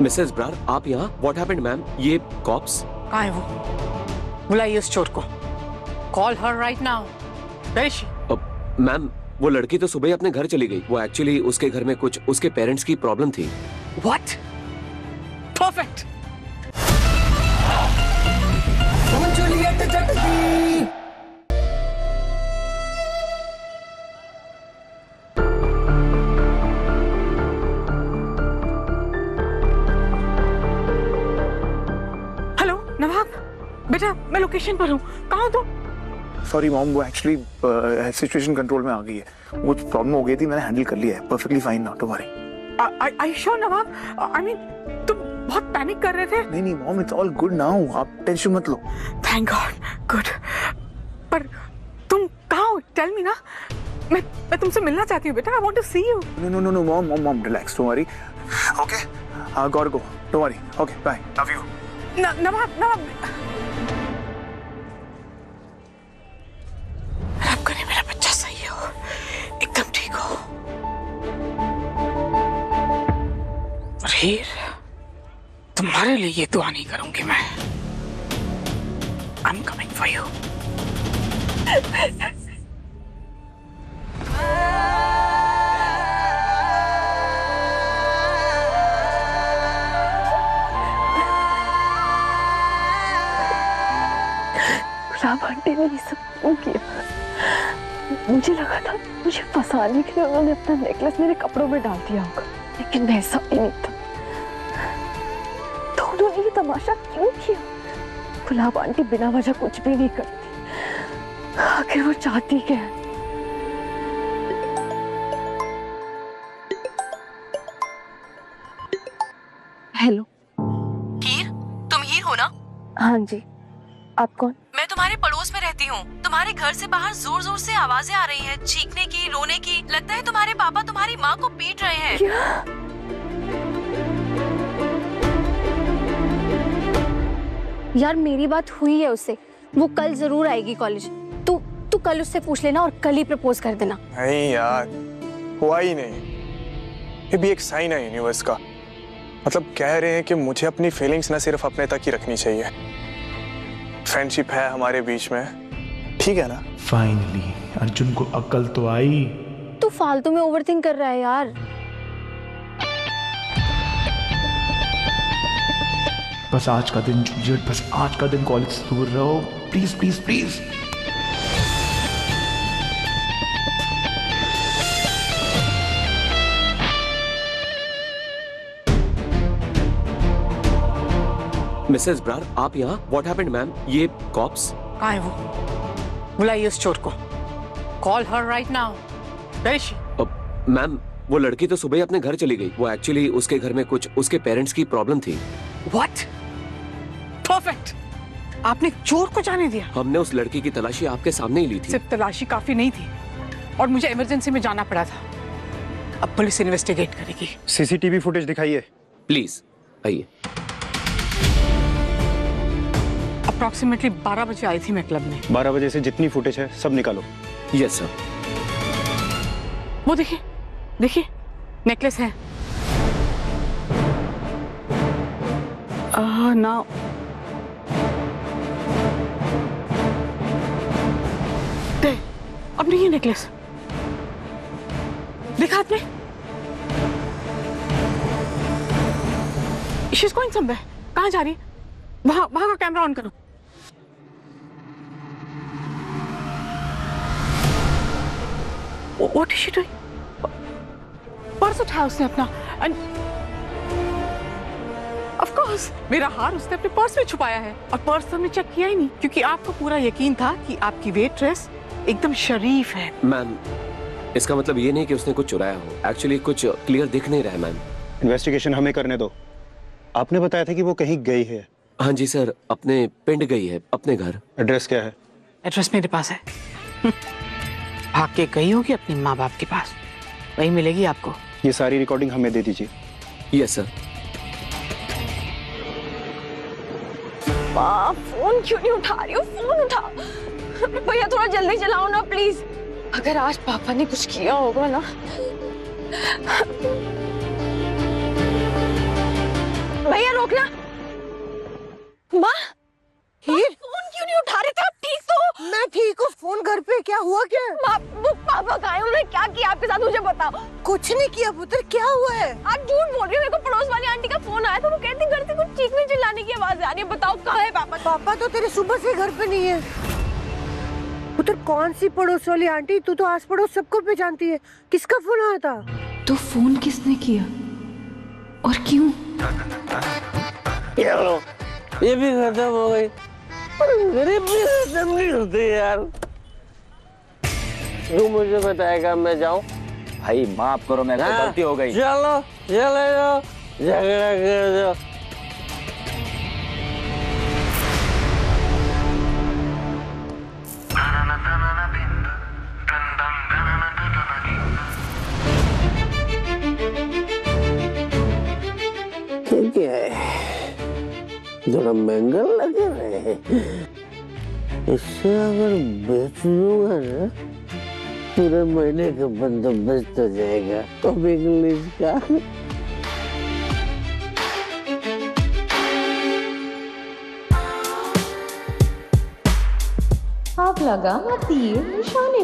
Mrs Brar, आप यहाँ? What happened ma'am? ये कॉप्स? कहाँ है वो? बुलाइए उस चोर को। Call her right now. Where is she? Ma'am, वो लड़की तो सुबह ही अपने घर चली गई। वो एक्चुअली उसके घर में कुछ उसके पेरेंट्स की प्रॉब्लम थी। व्हाट? परफेक्ट। हेलो नवाब, बेटा मैं लोकेशन पर हूँ। कहाँ हो तुम? सॉरी मॉम, वो एक्चुअली सिचुएशन कंट्रोल में आ गई है। वो प्रॉब्लम हो गई थी, मैंने हैंडल कर लिया है। Perfectly fine now, don't worry. Are you sure Nawab? I mean, तुम बहुत पैनिक कर रहे थे। नहीं नहीं mom, it's all good now, आप टेंशन मत लो। Thank God, good. पर तुम कहाँ हो? टेल मी ना। मैं तुमसे मिलना चाहती हूँ बेटा। I want to see you. No no no mom relax, don't worry. Okay, got go, don't worry. Okay bye, love you. नवाब रब करे मेरा बच्चा सही हो, एकदम ठीक हो। हीर, तुम्हारे लिए ये दुआ नहीं करूंगी मैं। I'm coming for you. Gulab aunty ने ये सब क्यों किया? मुझे लगा था मुझे फंसाने के लिए उन्होंने अपना नेकलेस मेरे कपड़ों में डाल दिया होगा, लेकिन ऐसा ही नहीं था। तो उन्होंने ये तमाशा क्यों किया? गुलाब आंटी बिना वजह कुछ भी नहीं करती। आखिर वो चाहती क्या है? हेलो हीर, तुम हीर हो ना? हाँ जी, आप कौन? मैं तुम्हारे पड़ोस में रहती हूँ। तुम्हारे घर से बाहर जोर जोर से आवाजें आ रही हैं, चीखने की, रोने की। लगता है तुम्हारे पापा तुम्हारी माँ को पीट रहे हैं। क्या? यार मेरी बात हुई है उससे, वो कल जरूर आएगी कॉलेज। तू कल उससे पूछ लेना और कल ही प्रपोज कर देना। नहीं यार, हुआ ही नहीं। ये भी एक साइन है यूनिवर्स का। मतलब कह रहे हैं कि मुझे अपनी फीलिंग्स ना सिर्फ अपने तक ही रखनी चाहिए। फ्रेंडशिप है हमारे बीच में, ठीक है ना? फाइनली अर्जुन को अक्ल तो आई। तू फालतू में ओवरथिंक कर रहा है यार। बस आज का दिन जूलियट, बस आज का दिन कॉलेज से दूर रहो, please please please. Mrs Brar, आप यहाँ? What happened ma'am? ये कॉप्स? कहाँ है वो? बुलाइए उस चोर को। Call her right now. Where is she? Ma'am, वो लड़की तो सुबह ही अपने घर चली गई। वो एक्चुअली उसके घर में कुछ उसके पेरेंट्स की प्रॉब्लम थी। व्हाट? परफेक्ट। आपने चोर को जाने दिया? हमने उस लड़की की तलाशी आपके सामने ही ली थी। सिर्फ तलाशी काफी नहीं थी और मुझे इमरजेंसी में जाना पड़ा था। अब पुलिस इन्वेस्टिगेट करेगी। सीसीटीवी फुटेज दिखाइए प्लीज आइए। अप्रॉक्सीमेटली 12 बजे आई थी मैं क्लब में। 12 बजे से जितनी फुटेज है सब निकालो। Yes sir. वो देखिए देखिए, नेकलेस है। ना अब नहीं है नेकलेस। देखा आपने? She is going somewhere. कहाँ जा रही है? वहां का कैमरा ऑन करो। What is she doing? Purse उठाया उसने अपना। And of course, मेरा हार उसने अपने पर्स में छुपाया है। और पर्स हमने चेक किया ही नहीं, क्योंकि आपको पूरा यकीन था कि आपकी वेट्रेस एकदम शरीफ है। मैम, इसका मतलब ये नहीं कि उसने कुछ चुराया हो। एक्चुअली कुछ क्लियर दिख नहीं रहा है मैम। इन्वेस्टिगेशन हमें करने दो। आपने बताया था कि वो कहीं गई है। हाँ जी सर, अपने पिंड गई है, अपने घर। एड्रेस क्या है? एड्रेस मेरे पास है। भाग के गई होगी अपने माँ बाप के पास, वही मिलेगी आपको। ये सारी रिकॉर्डिंग हमें दे दीजिए। Yes sir. माँ, फोन क्यों नहीं उठा रही हो? फोन उठा। भैया थोड़ा जल्दी चलाओ ना प्लीज। अगर आज पापा ने कुछ किया होगा ना। बताओ। कुछ नहीं किया पुत्र, क्या हुआ है? आप झूठ बोल रही हो। मेरे को पड़ोस वाली आंटी का फोन आया था, वो कहती घर से कुछ चीखने चिल्लाने की आवाज आ रही है। बताओ कहाँ है पापा? पापा तो तेरे सुबह से घर पे नहीं है। पुत्र कौन सी पड़ोस वाली आंटी? तू तो आस पड़ोस सबको पहचानती है। किसका फोन आया था? तो फोन किसने किया और क्यों? ये भी खत्म हो गई, पर गरीब भी खत्म नहीं होती यार। तू मुझे बताएगा, मैं जाऊं? भाई माफ करो, मेरे से गलती हो गई। चलो चले जाओ, झगड़ा कर दो। क्या है, थोड़ा महंगा लग रहा है। इससे अगर बेच लूंगा ना, पूरे महीने का बंदोबस्त हो जाएगा। अब इंग्लिश का आप लगा तीर निशाने